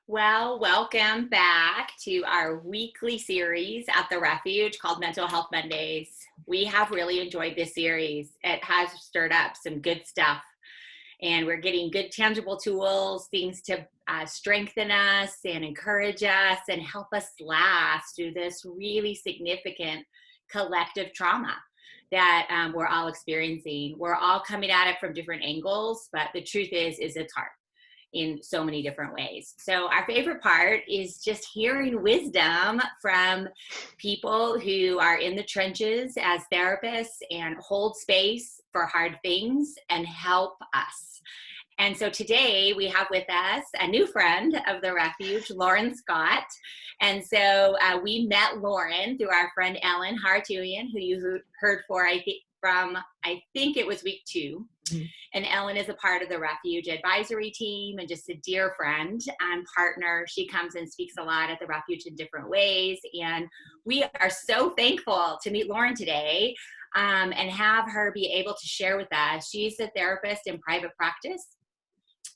Well, welcome back to our weekly series at the Refuge called Mental Health Mondays. We have really enjoyed this series. It has stirred up some good stuff, and we're getting good tangible tools, things to strengthen us and encourage us and help us last through this really significant collective trauma that we're all experiencing. We're all coming at it from different angles, but the truth is it's hard in so many different ways. So our favorite part is just hearing wisdom from people who are in the trenches as therapists and hold space for hard things and help us. And so today we have with us a new friend of the Refuge, Lauren Scott. And so we met Lauren through our friend Ellen Hartouian, who you heard I think it was week 2. Mm-hmm. And Ellen is a part of the Refuge advisory team and just a dear friend and partner. She comes and speaks a lot at the Refuge in different ways. And we are so thankful to meet Lauren today and have her be able to share with us. She's a therapist in private practice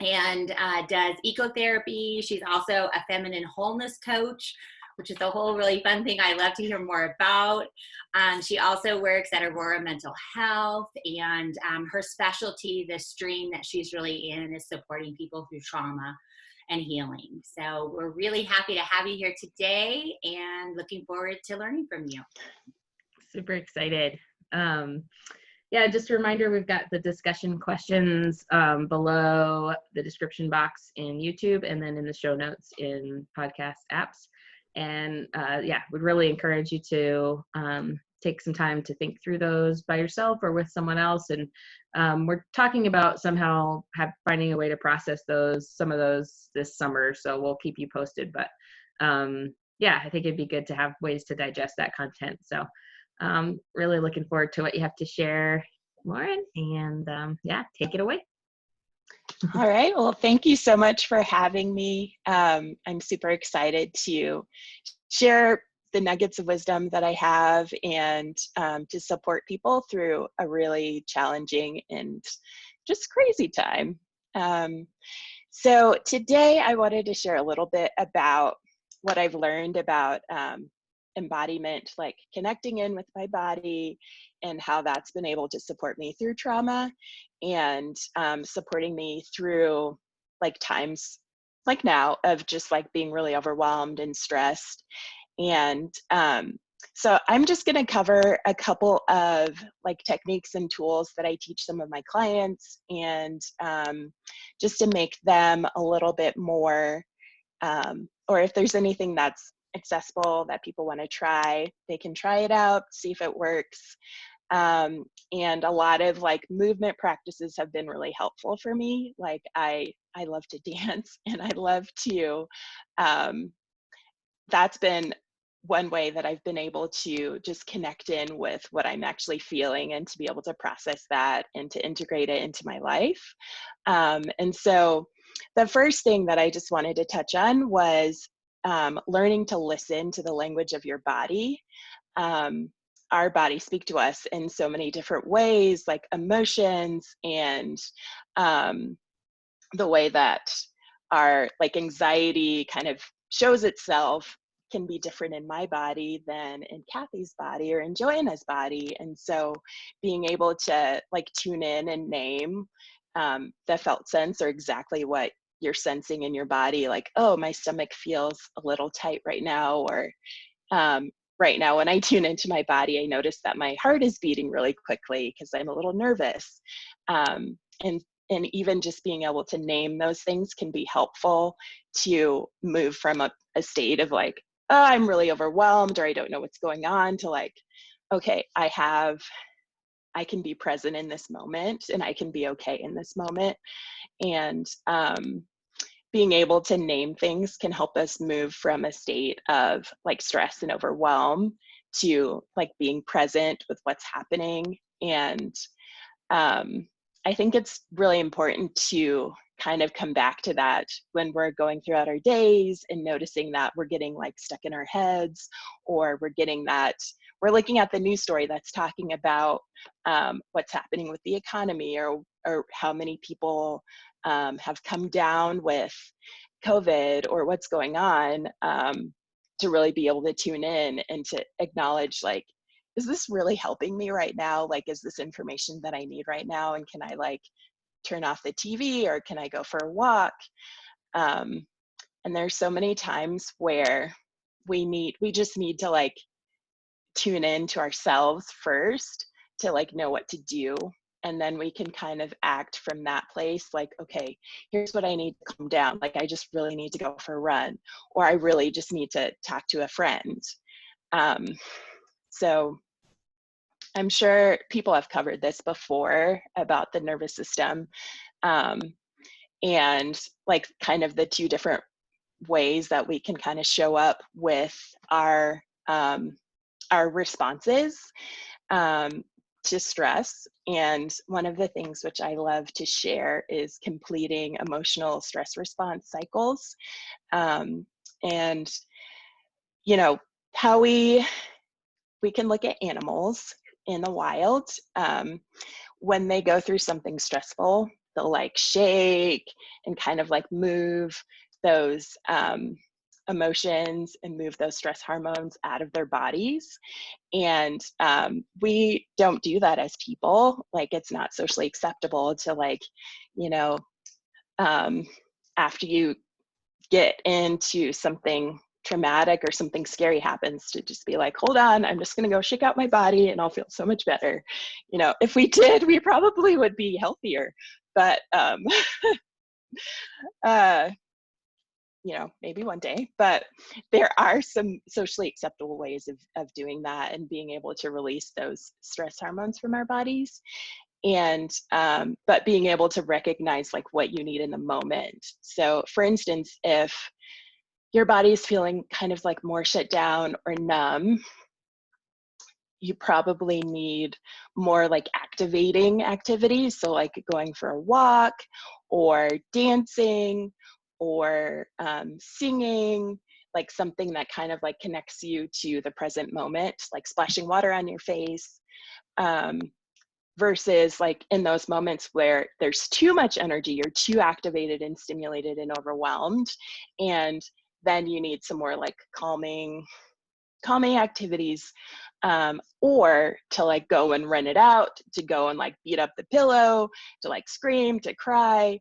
and does ecotherapy. She's also a feminine wholeness coach, which is a whole really fun thing I love to hear more about. She also works at Aurora Mental Health, and her specialty, the stream that she's really in, is supporting people through trauma and healing. So we're really happy to have you here today and looking forward to learning from you. Super excited. Yeah, just a reminder, we've got the discussion questions below the description box in YouTube and then in the show notes in podcast apps. And yeah, would really encourage you to take some time to think through those by yourself or with someone else. And we're talking about somehow finding a way to process some of those this summer. So we'll keep you posted. But yeah, I think it'd be good to have ways to digest that content. So really looking forward to what you have to share, Lauren. And yeah, take it away. All right. Well, thank you so much for having me. I'm super excited to share the nuggets of wisdom that I have and to support people through a really challenging and just crazy time. So today I wanted to share a little bit about what I've learned about embodiment, like connecting in with my body and how that's been able to support me through trauma and supporting me through like times like now of just like being really overwhelmed and stressed. And so I'm just going to cover a couple of like techniques and tools that I teach some of my clients and just to make them a little bit more, or if there's anything that's accessible that people want to try, they can try it out, see if it works. And a lot of like movement practices have been really helpful for me. Like I love to dance and I love to, that's been one way that I've been able to just connect in with what I'm actually feeling and to be able to process that and to integrate it into my life. And so the first thing that I just wanted to touch on was learning to listen to the language of your body. Our bodies speak to us in so many different ways, like emotions and the way that our like anxiety kind of shows itself can be different in my body than in Kathy's body or in Joanna's body. And so being able to like tune in and name the felt sense or exactly what you're sensing in your body, like, oh, my stomach feels a little tight right now, or right now when I tune into my body, I notice that my heart is beating really quickly because I'm a little nervous. And even just being able to name those things can be helpful to move from a state of like, oh, I'm really overwhelmed or I don't know what's going on, to like, okay, I can be present in this moment and I can be okay in this moment. And being able to name things can help us move from a state of like stress and overwhelm to like being present with what's happening. And I think it's really important to kind of come back to that when we're going throughout our days and noticing that we're getting like stuck in our heads, or we're looking at the news story that's talking about what's happening with the economy, or how many people have come down with COVID or what's going on, to really be able to tune in and to acknowledge, like, is this really helping me right now? Like, is this information that I need right now? And can I like turn off the TV, or can I go for a walk? And there's so many times where we just need to like tune in to ourselves first to like know what to do, and then we can kind of act from that place, like, okay, here's what I need to calm down, like I just really need to go for a run, or I really just need to talk to a friend. So I'm sure people have covered this before about the nervous system, and like kind of the two different ways that we can kind of show up with our responses to stress. And one of the things which I love to share is completing emotional stress response cycles. And you know, how we can look at animals in the wild. When they go through something stressful, they'll like shake and kind of like move those emotions and move those stress hormones out of their bodies. And we don't do that as people. Like, it's not socially acceptable to like, you know, after you get into something traumatic or something scary happens, to just be like, hold on, I'm just going to go shake out my body and I'll feel so much better. You know, if we did, we probably would be healthier. But you know, maybe one day. But there are some socially acceptable ways of doing that and being able to release those stress hormones from our bodies. And but being able to recognize like what you need in the moment. So for instance, if your body is feeling kind of like more shut down or numb, you probably need more like activating activities. So like going for a walk or dancing or singing, like something that kind of like connects you to the present moment, like splashing water on your face, versus like in those moments where there's too much energy, you're too activated and stimulated and overwhelmed, and then you need some more like calming activities, or to like go and run it out, to go and like beat up the pillow, to like scream, to cry.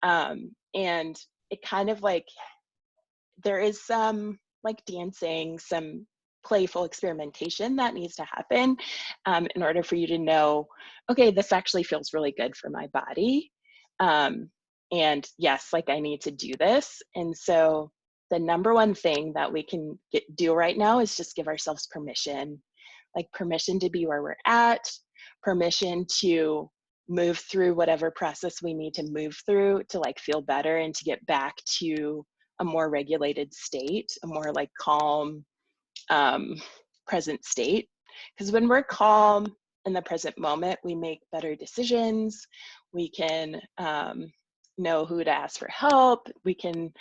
And it kind of like, there is some like dancing, some playful experimentation that needs to happen in order for you to know, okay, this actually feels really good for my body. And yes, like I need to do this. And so the number one thing that we can do right now is just give ourselves permission, like permission to be where we're at, permission to move through whatever process we need to move through to like feel better and to get back to a more regulated state, a more like calm, present state. Because when we're calm in the present moment, we make better decisions. We can know who to ask for help. We can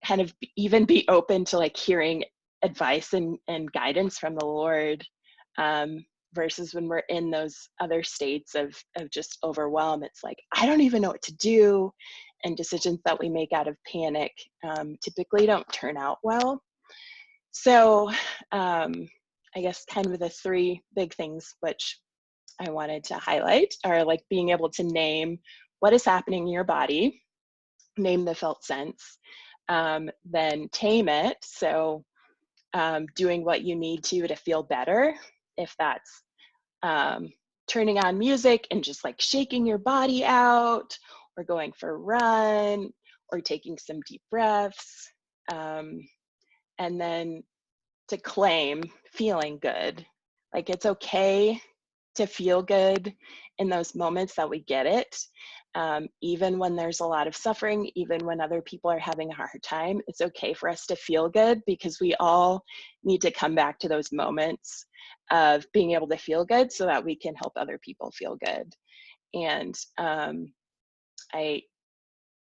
kind of even be open to like hearing advice and guidance from the Lord, versus when we're in those other states of just overwhelm. It's like, I don't even know what to do. And decisions that we make out of panic typically don't turn out well. So I guess kind of the three big things which I wanted to highlight are like being able to name what is happening in your body, name the felt sense, then tame it. So doing what you need to feel better, if that's turning on music and just like shaking your body out, or going for a run, or taking some deep breaths, and then to claim feeling good. Like, it's okay to feel good in those moments that we get it. Even when there's a lot of suffering, even when other people are having a hard time, it's okay for us to feel good, because we all need to come back to those moments of being able to feel good so that we can help other people feel good. And I,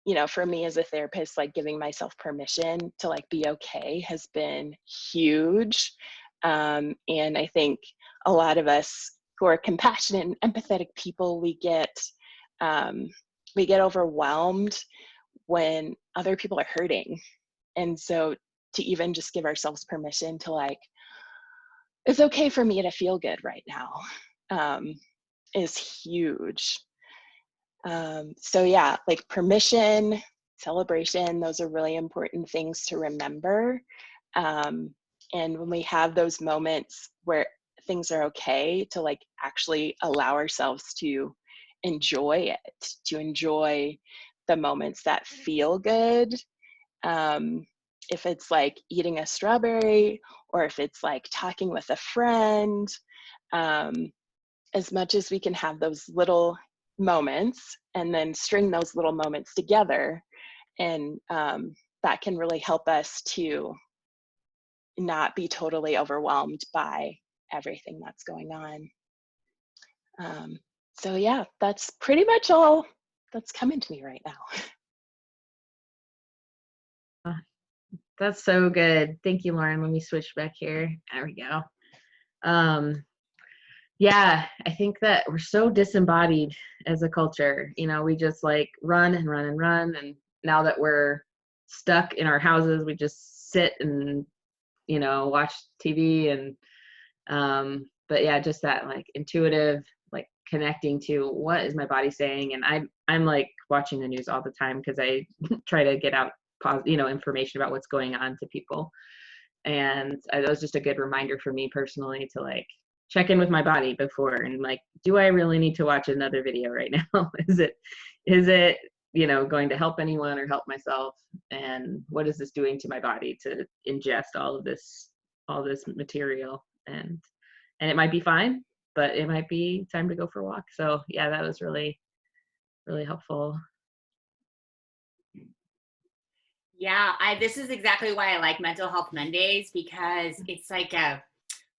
you know, for me as a therapist, like giving myself permission to like be okay has been huge. And I think a lot of us who are compassionate and empathetic people, we get overwhelmed when other people are hurting. And so to even just give ourselves permission to like, it's okay for me to feel good right now, is huge. So yeah, like permission, celebration, those are really important things to remember. And when we have those moments where things are okay, to like actually allow ourselves to enjoy it, to enjoy the moments that feel good. If it's like eating a strawberry, or if it's like talking with a friend, as much as we can have those little moments and then string those little moments together, and that can really help us to not be totally overwhelmed by everything that's going on. So yeah, that's pretty much all that's coming to me right now. That's so good. Thank you, Lauren. Let me switch back here. There we go. Yeah, I think that we're so disembodied as a culture. You know, we just like run and run and run. And now that we're stuck in our houses, we just sit and, you know, watch TV. And, but yeah, just that like intuitive, like connecting to what is my body saying. And I'm like watching the news all the time because I try to get out, you know, information about what's going on to people. And it was just a good reminder for me personally to like check in with my body before, and like, do I really need to watch another video right now? is it, you know, going to help anyone or help myself? And what is this doing to my body to ingest all this material? And it might be fine, but it might be time to go for a walk. So yeah, that was really, really helpful. Yeah, this is exactly why I like Mental Health Mondays, because it's like a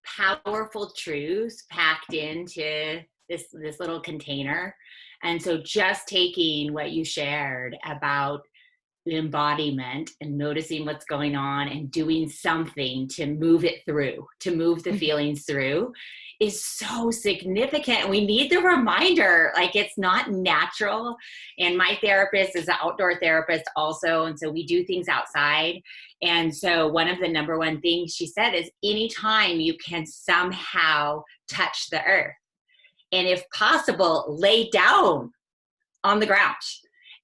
powerful truth packed into this little container. And so just taking what you shared about the embodiment and noticing what's going on and doing something to move it through, to move the feelings through, is so significant. And we need the reminder, like it's not natural. And my therapist is an outdoor therapist also. And so we do things outside. And so one of the number one things she said is anytime you can somehow touch the earth, and if possible, lay down on the ground.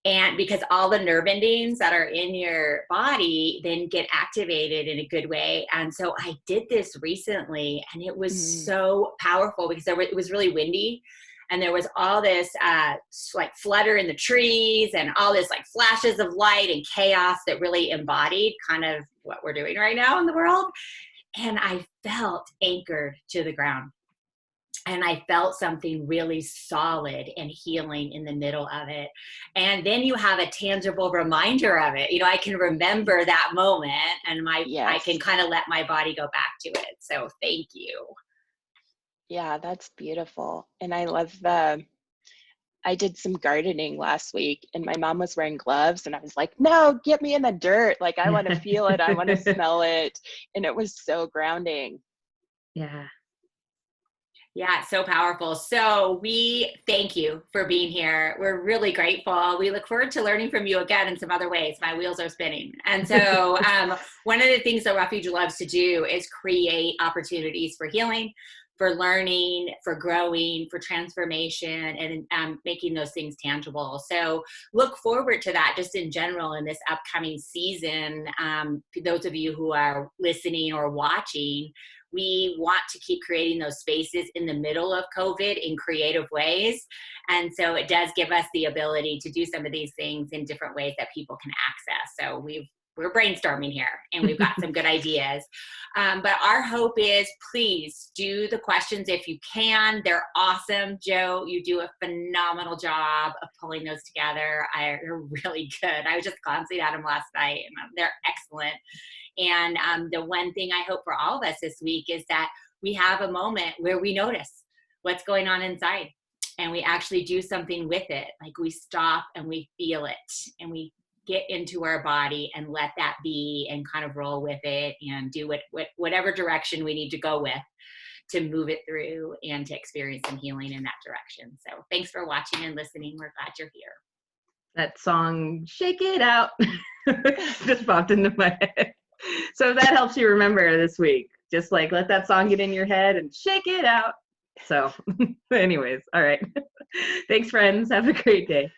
And because all the nerve endings that are in your body then get activated in a good way. And so I did this recently, and it was so powerful because it was really windy. And there was all this like flutter in the trees and all this like flashes of light and chaos that really embodied kind of what we're doing right now in the world. And I felt anchored to the ground. And I felt something really solid and healing in the middle of it. And then you have a tangible reminder of it. You know, I can remember that moment, and I can kind of let my body go back to it. So thank you. Yeah, that's beautiful. And I love I did some gardening last week, and my mom was wearing gloves, and I was like, no, get me in the dirt. Like, I want to feel it. I want to smell it. And it was so grounding. Yeah. Yeah, so powerful. So we thank you for being here. We're really grateful. We look forward to learning from you again in some other ways. My wheels are spinning. And so one of the things that Refuge loves to do is create opportunities for healing, for learning, for growing, for transformation, and making those things tangible. So look forward to that just in general in this upcoming season. Those of you who are listening or watching, we want to keep creating those spaces in the middle of COVID in creative ways. And so it does give us the ability to do some of these things in different ways that people can access. So we're brainstorming here, and we've got some good ideas. But our hope is, please do the questions if you can. They're awesome. Joe, you do a phenomenal job of pulling those together. They're really good. I was just glancing at them last night, and they're excellent. And the one thing I hope for all of us this week is that we have a moment where we notice what's going on inside, and we actually do something with it. Like we stop and we feel it, and we get into our body and let that be, and kind of roll with it and do whatever direction we need to go with to move it through and to experience some healing in that direction. So thanks for watching and listening. We're glad you're here. that song, Shake It Out, just popped into my head. So if that helps you remember this week, just like let that song get in your head and shake it out. So anyways, all right. Thanks, friends. Have a great day.